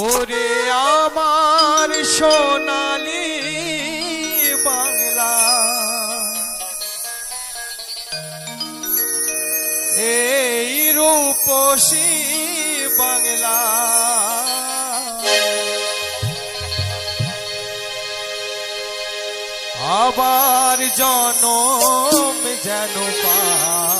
ওরে আমার সোনালী বাংলা, এই রূপসী বাংলা, আবার জনম যেন পাই।